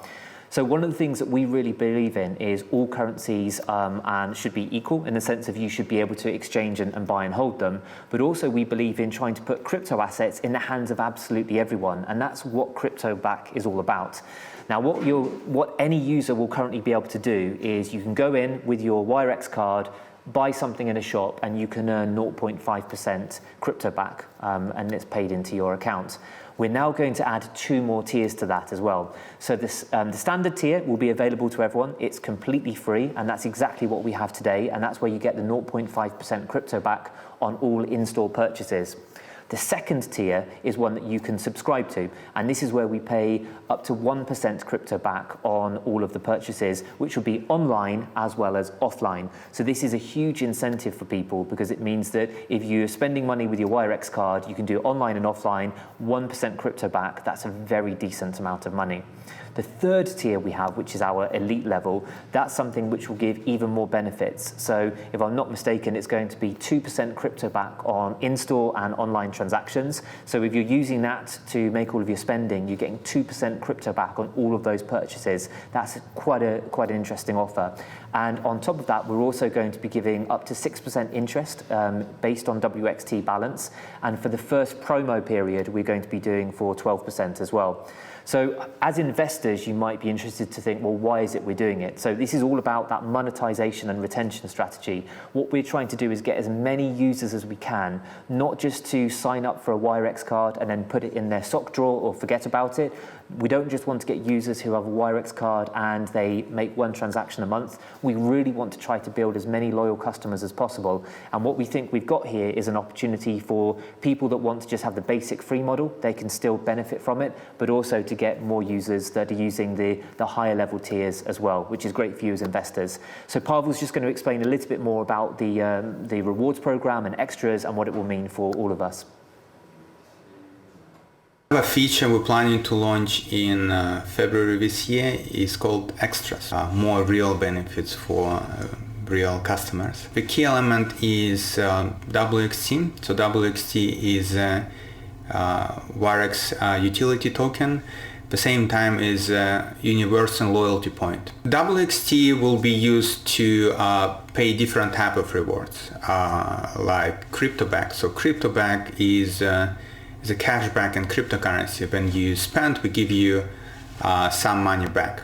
S1: So one of the things that we really believe in is all currencies and should be equal in the sense of you should be able to exchange and buy and hold them. But also we believe in trying to put crypto assets in the hands of absolutely everyone. And that's what CryptoBack is all about. Now, what any user will currently be able to do is you can go in with your Wirex card, buy something in a shop, and you can earn 0.5% CryptoBack, and it's paid into your account. We're now going to add 2 more tiers to that as well. So this, the standard tier will be available to everyone. It's completely free, and that's exactly what we have today, and that's where you get the 0.5% CryptoBack on all in-store purchases. The second tier is one that you can subscribe to, and this is where we pay up to 1% crypto back on all of the purchases, which will be online as well as offline. So this is a huge incentive for people because it means that if you're spending money with your Wirex card, you can do online and offline, 1% crypto back. That's a very decent amount of money. The third tier we have, which is our elite level, that's something which will give even more benefits. So if I'm not mistaken, it's going to be 2% crypto back on in-store and online transactions. So if you're using that to make all of your spending, you're getting 2% crypto back on all of those purchases. That's quite an interesting offer. And on top of that, we're also going to be giving up to 6% interest based on WXT balance. And for the first promo period, we're going to be doing for 12% as well. So as investors, you might be interested to think, well, why is it we're doing it? So this is all about that monetization and retention strategy. What we're trying to do is get as many users as we can, not just to sign up for a Wirex card and then put it in their sock drawer or forget about it. We don't just want to get users who have a Wirex card and they make one transaction a month. We really want to try to build as many loyal customers as possible. And what we think we've got here is an opportunity for people that want to just have the basic free model. They can still benefit from it, but also to get more users that are using the higher level tiers as well, which is great for you as investors. So Pavel's just going to explain a little bit more about the rewards program and extras and what it will mean for all of us.
S2: A feature we're planning to launch in February this year is called Extras, more real benefits for real customers. The key element is WXT. So WXT is Wirex utility token. At the same time is universal loyalty point. WXT will be used to pay different type of rewards, like CryptoBack. So CryptoBack is a cashback in cryptocurrency. When you spend, we give you some money back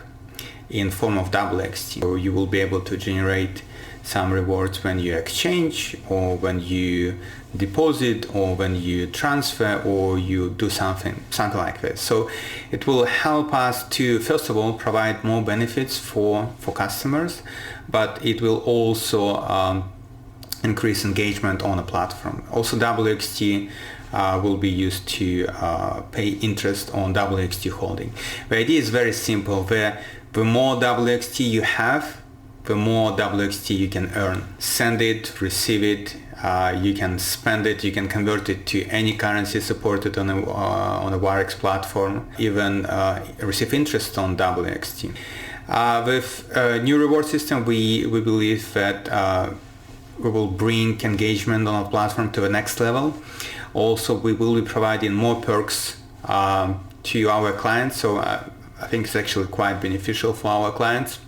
S2: in form of WXT. So you will be able to generate some rewards when you exchange, or when you deposit, or when you transfer, or you do something like this. So it will help us to, first of all, provide more benefits for customers, but it will also increase engagement on the platform. Also, WXT will be used to pay interest on WXT holding. The idea is very simple. The more WXT you have, the more WXT you can earn. Send it, receive it, you can spend it, you can convert it to any currency supported on a Wirex platform, even receive interest on WXT. With new reward system, we believe that we will bring engagement on our platform to the next level. Also, we will be providing more perks to our clients, so I think it's actually quite beneficial for our clients.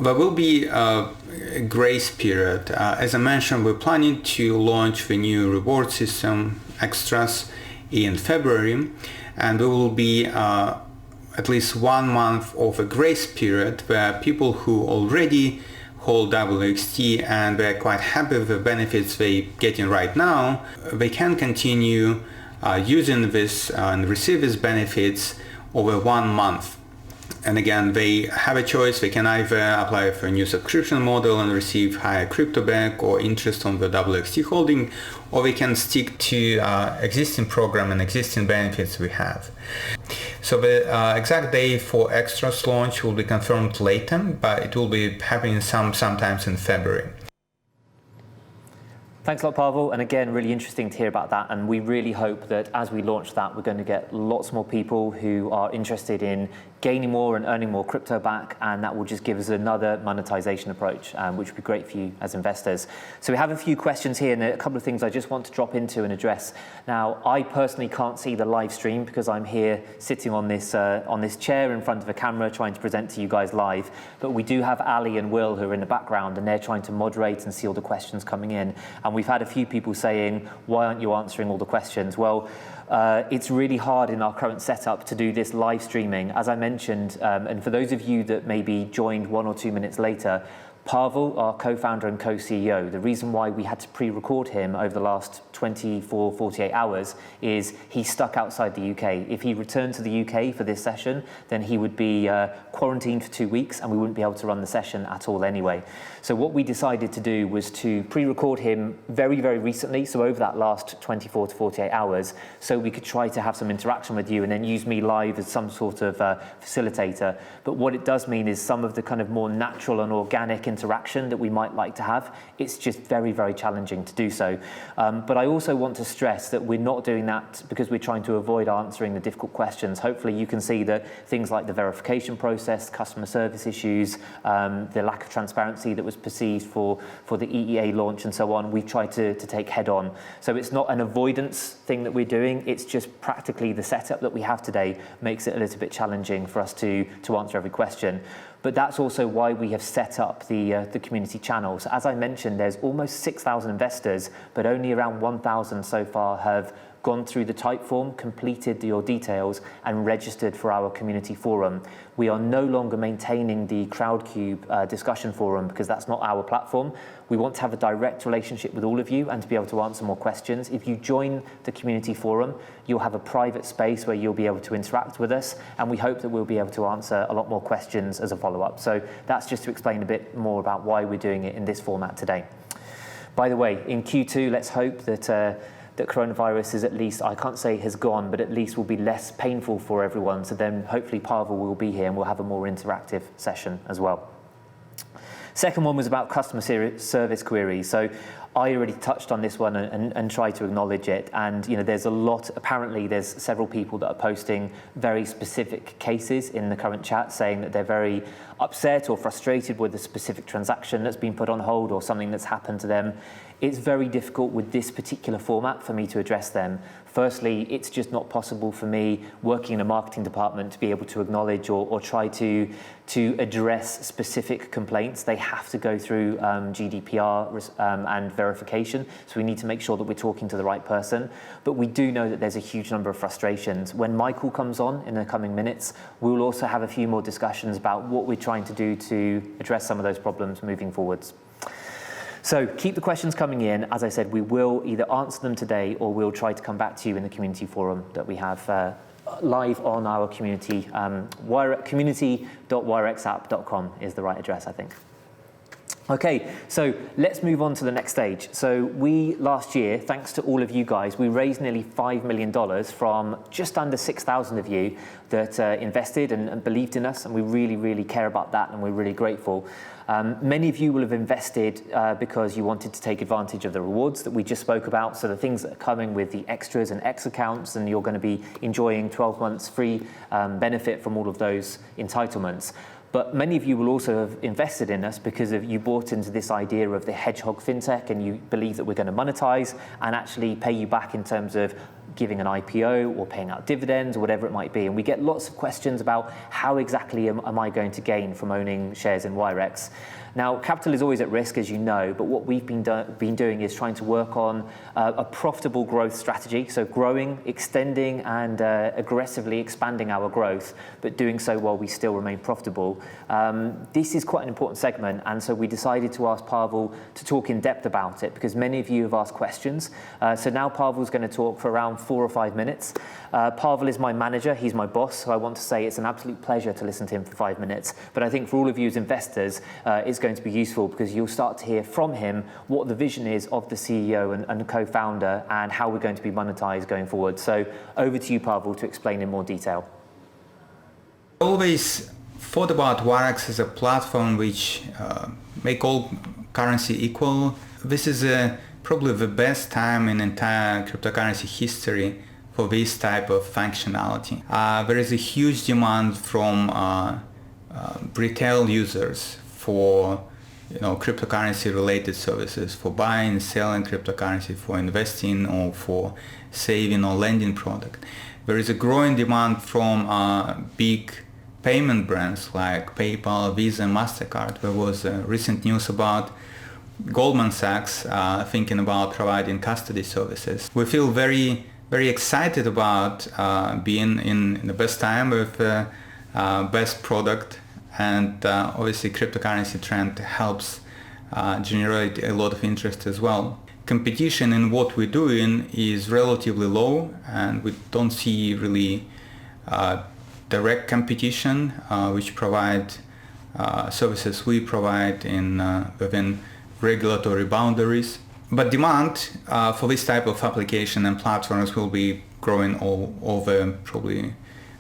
S2: There will be a grace period. As I mentioned, we're planning to launch the new reward system, Extras, in February, and there will be at least 1 month of a grace period where people who already hold WXT and they're quite happy with the benefits they're getting right now, they can continue using this and receive these benefits over 1 month. And again, they have a choice. They can either apply for a new subscription model and receive higher cryptoback or interest on the WXT holding, or they can stick to existing program and existing benefits we have. So the exact day for Extras launch will be confirmed later, but it will be happening sometimes in February.
S1: Thanks a lot, Pavel. And again, really interesting to hear about that. And we really hope that as we launch that, we're going to get lots more people who are interested in gaining more and earning more crypto back. And that will just give us another monetization approach, which would be great for you as investors. So we have a few questions here and a couple of things I just want to drop into and address. Now, I personally can't see the live stream because I'm here sitting on this chair in front of a camera trying to present to you guys live. But we do have Ali and Will who are in the background, and they're trying to moderate and see all the questions coming in. And we've had a few people saying, why aren't you answering all the questions? Well, it's really hard in our current setup to do this live streaming. As I mentioned, and for those of you that maybe joined 1 or 2 minutes later, Pavel, our co-founder and co-CEO, the reason why we had to pre-record him over the last 24, 48 hours is he's stuck outside the UK. If he returned to the UK for this session, then he would be quarantined for 2 weeks and we wouldn't be able to run the session at all anyway. So what we decided to do was to pre-record him very, very recently, so over that last 24 to 48 hours, so we could try to have some interaction with you and then use me live as some sort of facilitator. But what it does mean is some of the kind of more natural and organic interaction that we might like to have, it's just very, very challenging to do so. But I also want to stress that we're not doing that because we're trying to avoid answering the difficult questions. Hopefully you can see that things like the verification process, customer service issues, the lack of transparency that was perceived for the EEA launch and so on, we've tried to take head on. So it's not an avoidance thing that we're doing, it's just practically the setup that we have today makes it a little bit challenging for us to answer every question. But that's also why we have set up the community channel. So as I mentioned, there's almost 6,000 investors, but only around 1,000 so far have gone through the type form, completed your details, and registered for our community forum. We are no longer maintaining the Crowdcube discussion forum because that's not our platform. We want to have a direct relationship with all of you and to be able to answer more questions. If you join the community forum, you'll have a private space where you'll be able to interact with us, and we hope that we'll be able to answer a lot more questions as a follow-up. So that's just to explain a bit more about why we're doing it in this format today. By the way, in Q2, let's hope that that coronavirus is at least, I can't say has gone, but at least will be less painful for everyone. So then hopefully Pavel will be here and we'll have a more interactive session as well. Second one was about customer service queries. So I already touched on this one and tried to acknowledge it. And there's a lot, apparently there's several people that are posting very specific cases in the current chat saying that they're very upset or frustrated with a specific transaction that's been put on hold or something that's happened to them. It's very difficult with this particular format for me to address them. Firstly, it's just not possible for me working in a marketing department to be able to acknowledge or try to address specific complaints. They have to go through GDPR and verification. So we need to make sure that we're talking to the right person. But we do know that there's a huge number of frustrations. When Michael comes on in the coming minutes, we'll also have a few more discussions about what we're trying to do to address some of those problems moving forwards. So keep the questions coming in. As I said, we will either answer them today or we'll try to come back to you in the community forum that we have live on our community. Community.wirexapp.com is the right address, I think. Okay, so let's move on to the next stage. So we, last year, thanks to all of you guys, we raised nearly $5 million from just under 6,000 of you that invested and believed in us, and we really, really care about that, and we're really grateful. Many of you will have invested because you wanted to take advantage of the rewards that we just spoke about, so the things that are coming with the extras and X accounts, and you're going to be enjoying 12 months free benefit from all of those entitlements. But many of you will also have invested in us because you bought into this idea of the hedgehog fintech, and you believe that we're going to monetize and actually pay you back in terms of giving an IPO or paying out dividends or whatever it might be. And we get lots of questions about how exactly am I going to gain from owning shares in Wirex. Now, capital is always at risk, as you know, but what we've been doing is trying to work on a profitable growth strategy, so growing, extending, and aggressively expanding our growth, but doing so while we still remain profitable. This is quite an important segment, and so we decided to ask Pavel to talk in depth about it, because many of you have asked questions. So now Pavel's going to talk for around 4 or 5 minutes. Pavel is my manager, he's my boss, so I want to say it's an absolute pleasure to listen to him for 5 minutes. But I think for all of you as investors, it's going to be useful because you'll start to hear from him what the vision is of the CEO and co-founder and how we're going to be monetized going forward. So over to you, Pavel, to explain in more detail.
S2: Always thought about Wirex as a platform which make all currency equal. This is probably the best time in entire cryptocurrency history for this type of functionality. There is a huge demand from retail users for cryptocurrency related services, for buying, selling cryptocurrency, for investing, or for saving or lending product. There is a growing demand from big payment brands like PayPal, Visa, MasterCard. There was recent news about Goldman Sachs thinking about providing custody services. We feel very, very excited about being in the best time with best product. And obviously cryptocurrency trend helps generate a lot of interest as well. Competition in what we're doing is relatively low, and we don't see really direct competition which provide services we provide within regulatory boundaries. But demand for this type of application and platforms will be growing all over probably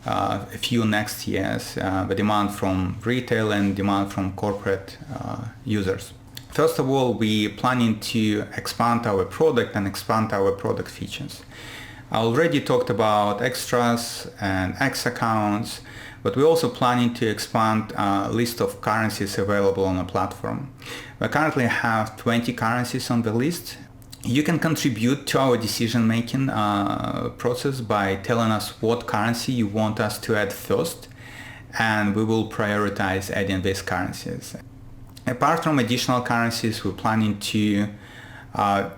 S2: a few next years, the demand from retail and demand from corporate users. First of all, we're planning to expand our product and expand our product features. I already talked about extras and X accounts, but we're also planning to expand a list of currencies available on the platform. We currently have 20 currencies on the list. You can contribute to our decision-making process by telling us what currency you want us to add first, and we will prioritize adding these currencies. Apart from additional currencies, we're planning to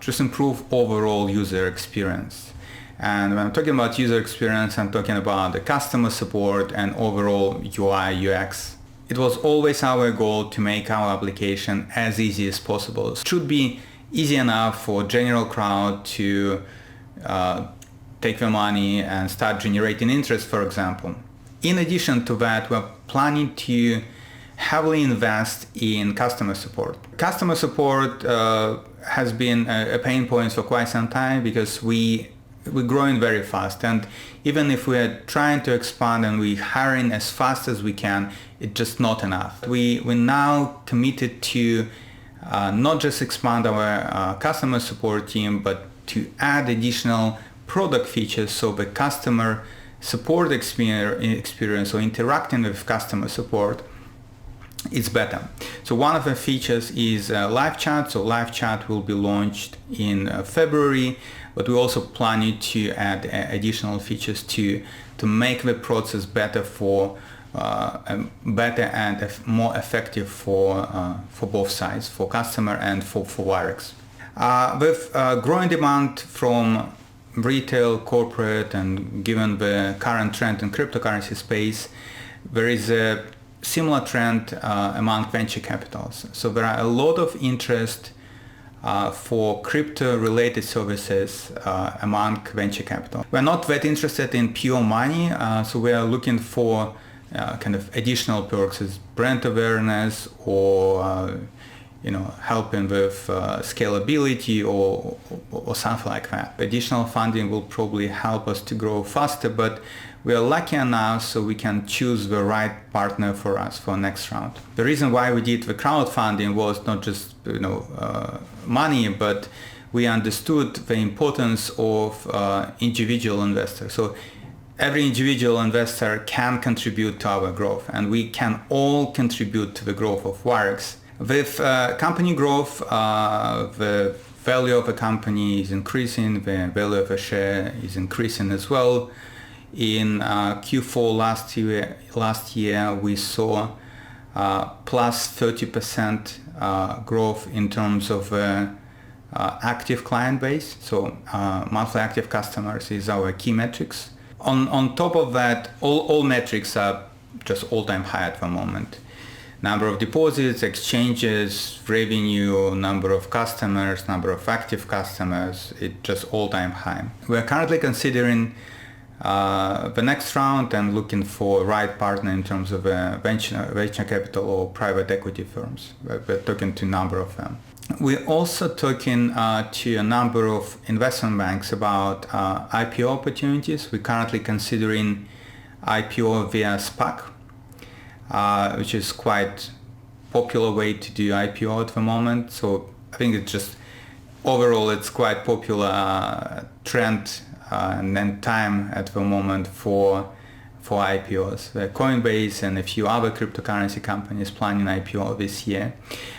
S2: just improve overall user experience. And when I'm talking about user experience, I'm talking about the customer support and overall UI, UX. It was always our goal to make our application as easy as possible. It should be easy enough for general crowd to take the money and start generating interest, for example. In addition to that, we're planning to heavily invest in customer support. Customer support has been a pain point for quite some time because we're growing very fast, and even if we're trying to expand and we're hiring as fast as we can, it's just not enough. We're now committed to not just expand our customer support team, but to add additional product features so the customer support experience or interacting with customer support is better. So one of the features is live chat. So live chat will be launched in February, but we're also planning to add additional features to make the process better better and more effective for both sides, for customer and for Wirex. With growing demand from retail, corporate, and given the current trend in cryptocurrency space, there is a similar trend among venture capitals. So there are a lot of interest for crypto-related services among venture capital. We're not that interested in pure money, so we are looking for kind of additional perks as brand awareness or helping with scalability or something like that. Additional funding will probably help us to grow faster, but we are lucky enough so we can choose the right partner for us for next round. The reason why we did the crowdfunding was not just money, but we understood the importance of individual investors. So every individual investor can contribute to our growth, and we can all contribute to the growth of Wirex. With company growth, the value of a company is increasing, the value of a share is increasing as well. In Q4 last year, we saw plus 30% growth in terms of active client base. So monthly active customers is our key metrics. On top of that, all metrics are just all-time high at the moment. Number of deposits, exchanges, revenue, number of customers, number of active customers, it's just all-time high. We're currently considering the next round and looking for right partner in terms of venture capital or private equity firms. We're talking to a number of them. We're also talking to a number of investment banks about IPO opportunities. We're currently considering IPO via Apac, which is quite popular way to do IPO at the moment. So I think it's just overall it's quite popular trend and then time at the moment for IPOs. Coinbase and a few other cryptocurrency companies planning IPO this year.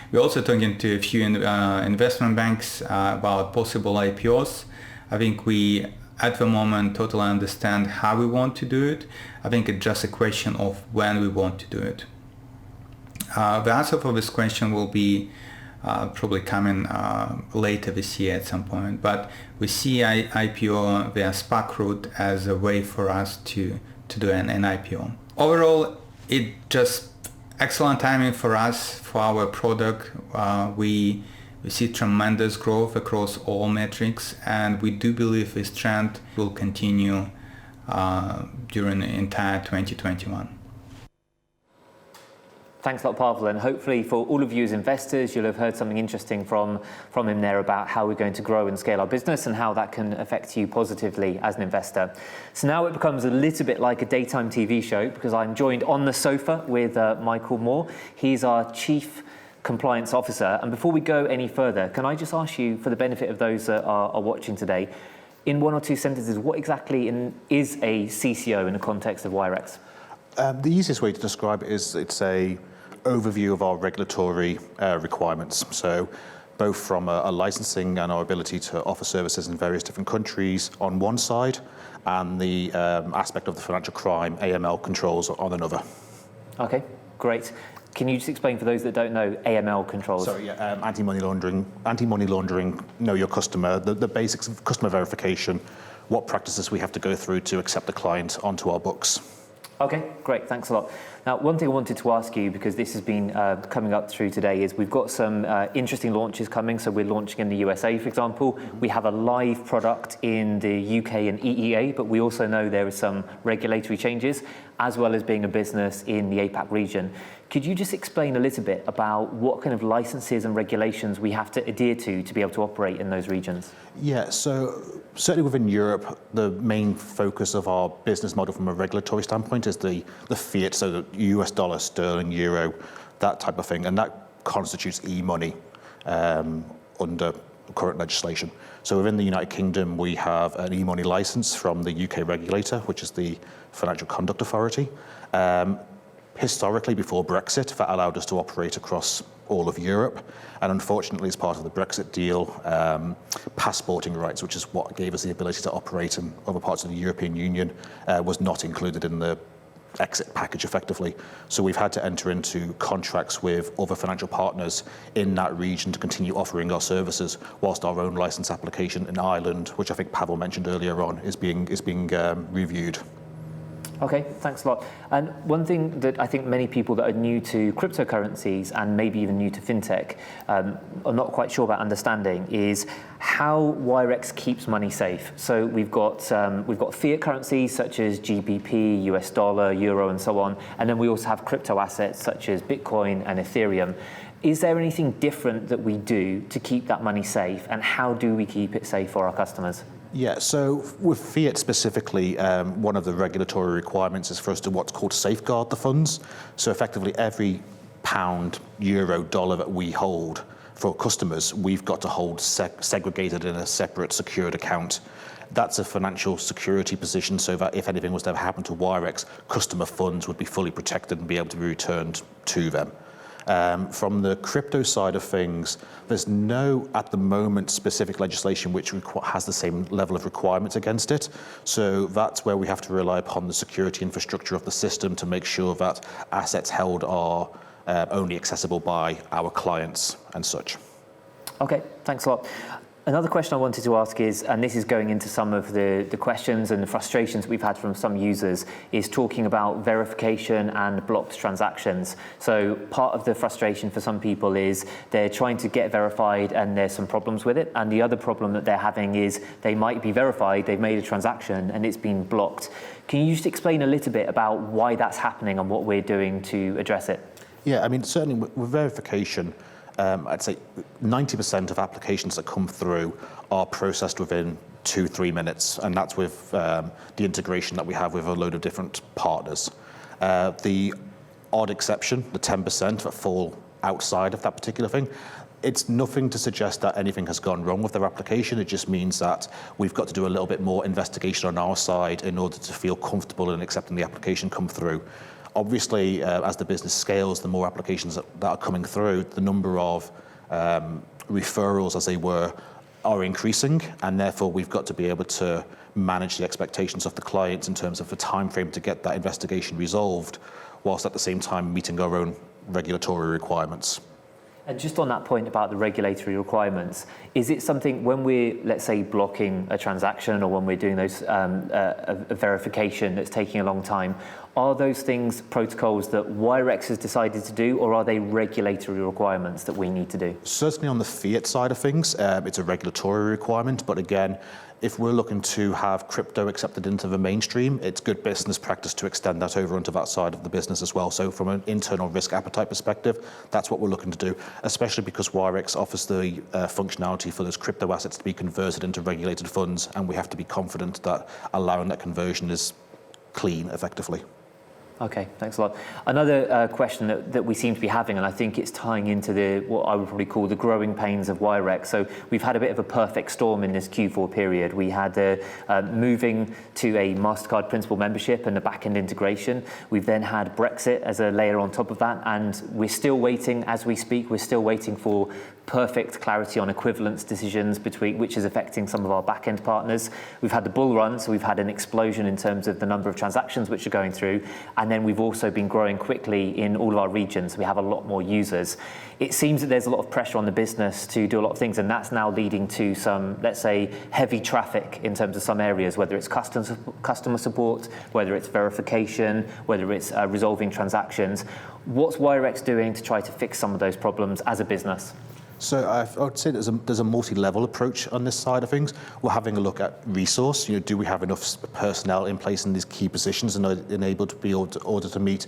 S2: We're also talking to a few investment banks about possible IPOs. I think we at the moment totally understand how we want to do it. I think it's just a question of when we want to do it. The answer for this question will be probably coming later this year at some point, but we see IPO via SPAC route as a way for us to do an IPO. Overall, it just excellent timing for us, for our product. We see tremendous growth across all metrics, and we do believe this trend will continue during the entire 2021.
S1: Thanks a lot, Pavel, and hopefully for all of you as investors, you'll have heard something interesting from him there about how we're going to grow and scale our business and how that can affect you positively as an investor. So now it becomes a little bit like a daytime TV show because I'm joined on the sofa with Michael Moore. He's our Chief Compliance Officer. And before we go any further, can I just ask you, for the benefit of those that are watching today, in one or two sentences, what exactly is a CCO in the context of Wirex?
S3: The easiest way to describe it is it's a overview of our regulatory requirements. So both from a licensing and our ability to offer services in various different countries on one side, and the aspect of the financial crime AML controls on another.
S1: Okay, great. Can you just explain for those that don't know AML controls?
S3: Sorry, anti-money laundering, know your customer, the basics of customer verification, what practices we have to go through to accept the client onto our books.
S1: Okay, great, thanks a lot. Now, one thing I wanted to ask you, because this has been coming up through today, is we've got some interesting launches coming. So we're launching in the USA, for example. We have a live product in the UK and EEA, but we also know there are some regulatory changes, as well as being a business in the Apac region. Could you just explain a little bit about what kind of licenses and regulations we have to adhere to be able to operate in those regions?
S3: Yeah, so certainly within Europe, the main focus of our business model from a regulatory standpoint is the fiat, so the US dollar, sterling, euro, that type of thing, and that constitutes e-money under current legislation. So within the United Kingdom, we have an e-money license from the UK regulator, which is the Financial Conduct Authority. Historically, before Brexit, that allowed us to operate across all of Europe. And unfortunately, as part of the Brexit deal, passporting rights, which is what gave us the ability to operate in other parts of the European Union, was not included in the exit package effectively. So we've had to enter into contracts with other financial partners in that region to continue offering our services, whilst our own license application in Ireland, which I think Pavel mentioned earlier on, is being reviewed.
S1: Okay, thanks a lot. And one thing that I think many people that are new to cryptocurrencies and maybe even new to fintech are not quite sure about understanding is how Wirex keeps money safe. So we've got fiat currencies such as GBP, US dollar, euro, and so on, and then we also have crypto assets such as Bitcoin and Ethereum. Is there anything different that we do to keep that money safe, and how do we keep it safe for our customers?
S3: Yeah, so with fiat specifically, one of the regulatory requirements is for us to what's called safeguard the funds. So effectively every pound, euro, dollar that we hold for customers, we've got to hold segregated in a separate secured account. That's a financial security position so that if anything was to ever happen to Wirex, customer funds would be fully protected and be able to be returned to them. From the crypto side of things, there's no, at the moment, specific legislation which has the same level of requirements against it. So that's where we have to rely upon the security infrastructure of the system to make sure that assets held are only accessible by our clients and such.
S1: Okay, thanks a lot. Another question I wanted to ask is, and this is going into some of the questions and the frustrations we've had from some users, is talking about verification and blocked transactions. So part of the frustration for some people is they're trying to get verified and there's some problems with it. And the other problem that they're having is they might be verified, they've made a transaction and it's been blocked. Can you just explain a little bit about why that's happening and what we're doing to address it?
S3: Yeah, I mean, certainly with verification, I'd say 90% of applications that come through are processed within 2-3 minutes, and that's with the integration that we have with a load of different partners. The odd exception, the 10% that fall outside of that particular thing, it's nothing to suggest that anything has gone wrong with their application. It just means that we've got to do a little bit more investigation on our side in order to feel comfortable in accepting the application come through. Obviously, as the business scales, the more applications that are coming through, the number of referrals, as they were, are increasing, and therefore we've got to be able to manage the expectations of the clients in terms of the time frame to get that investigation resolved, whilst at the same time meeting our own regulatory requirements.
S1: And just on that point about the regulatory requirements, is it something when we're, let's say, blocking a transaction or when we're doing those a verification that's taking a long time, Are those things protocols that Wirex has decided to do, or are they regulatory requirements that we need to do?
S3: Certainly on the fiat side of things, it's a regulatory requirement, but again, if we're looking to have crypto accepted into the mainstream, it's good business practice to extend that over onto that side of the business as well. So from an internal risk appetite perspective, that's what we're looking to do, especially because Wirex offers the functionality for those crypto assets to be converted into regulated funds, and we have to be confident that allowing that conversion is clean effectively.
S1: Okay, thanks a lot. Another question that we seem to be having, and I think it's tying into what I would probably call the growing pains of Wirex. So we've had a bit of a perfect storm in this Q4 period. We had moving to a MasterCard principal membership and a back-end integration. We've then had Brexit as a layer on top of that, and we're still waiting, as we speak, we're still waiting for perfect clarity on equivalence decisions which is affecting some of our back-end partners. We've had the bull run, so we've had an explosion in terms of the number of transactions which are going through, and then we've also been growing quickly in all of our regions. We have a lot more users. It seems that there's a lot of pressure on the business to do a lot of things, and that's now leading to some, let's say, heavy traffic in terms of some areas, whether it's customer support, whether it's verification, whether it's resolving transactions. What's Wirex doing to try to fix some of those problems as a business?
S3: So I would say there's a multi-level approach on this side of things. We're having a look at resource. Do we have enough personnel in place in these key positions and are enabled to be able to, order to meet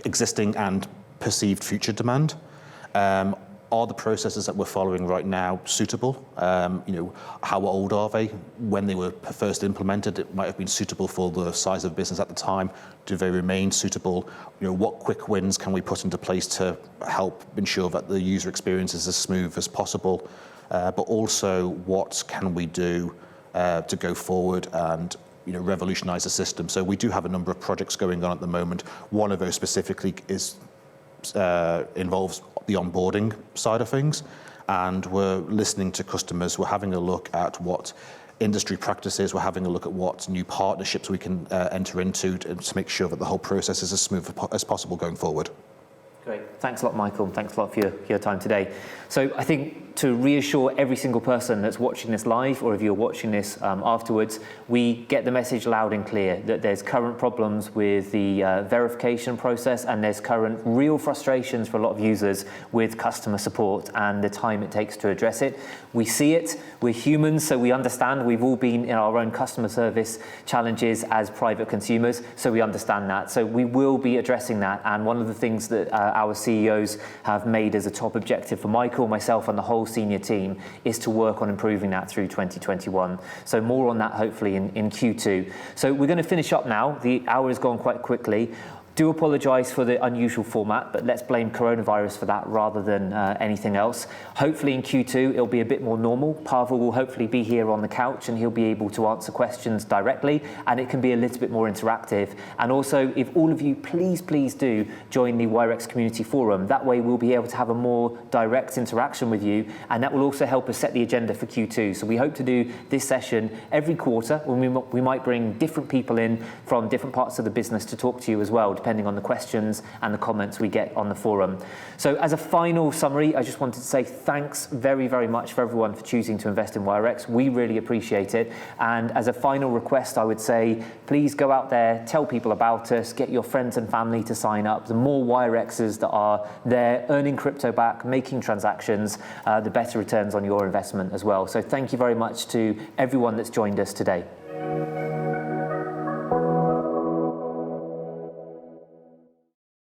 S3: existing and perceived future demand? Are the processes that we're following right now suitable? How old are they? When they were first implemented, it might have been suitable for the size of business at the time. Do they remain suitable? What quick wins can we put into place to help ensure that the user experience is as smooth as possible? But also, what can we do to go forward and revolutionize the system? So we do have a number of projects going on at the moment. One of those specifically involves the onboarding side of things, and we're listening to customers. We're having a look at what industry practices, we're having a look at what new partnerships we can enter into to make sure that the whole process is as smooth as possible going forward.
S1: Great. Thanks a lot, Michael. Thanks a lot for your time today. So I think to reassure every single person that's watching this live, or if you're watching this afterwards, we get the message loud and clear that there's current problems with the verification process, and there's current real frustrations for a lot of users with customer support and the time it takes to address it. We see it. We're humans, so we understand. We've all been in our own customer service challenges as private consumers, so we understand that. So we will be addressing that, and one of the things that our CEOs have made as a top objective for Michael, myself, and the whole senior team is to work on improving that through 2021. So more on that hopefully in Q2. So we're going to finish up now. The hour has gone quite quickly. Do apologise for the unusual format, but let's blame coronavirus for that rather than anything else. Hopefully in Q2 it'll be a bit more normal. Pavel will hopefully be here on the couch and he'll be able to answer questions directly, and it can be a little bit more interactive. And also, if all of you please do join the Wirex Community Forum, that way we'll be able to have a more direct interaction with you, and that will also help us set the agenda for Q2. So we hope to do this session every quarter, when we might bring different people in from different parts of the business to talk to you as well, depending on the questions and the comments we get on the forum. So as a final summary, I just wanted to say thanks very, very much for everyone for choosing to invest in Wirex. We really appreciate it. And as a final request, I would say, please go out there, tell people about us, get your friends and family to sign up. The more Wirexes that are there earning crypto back, making transactions, the better returns on your investment as well. So thank you very much to everyone that's joined us today.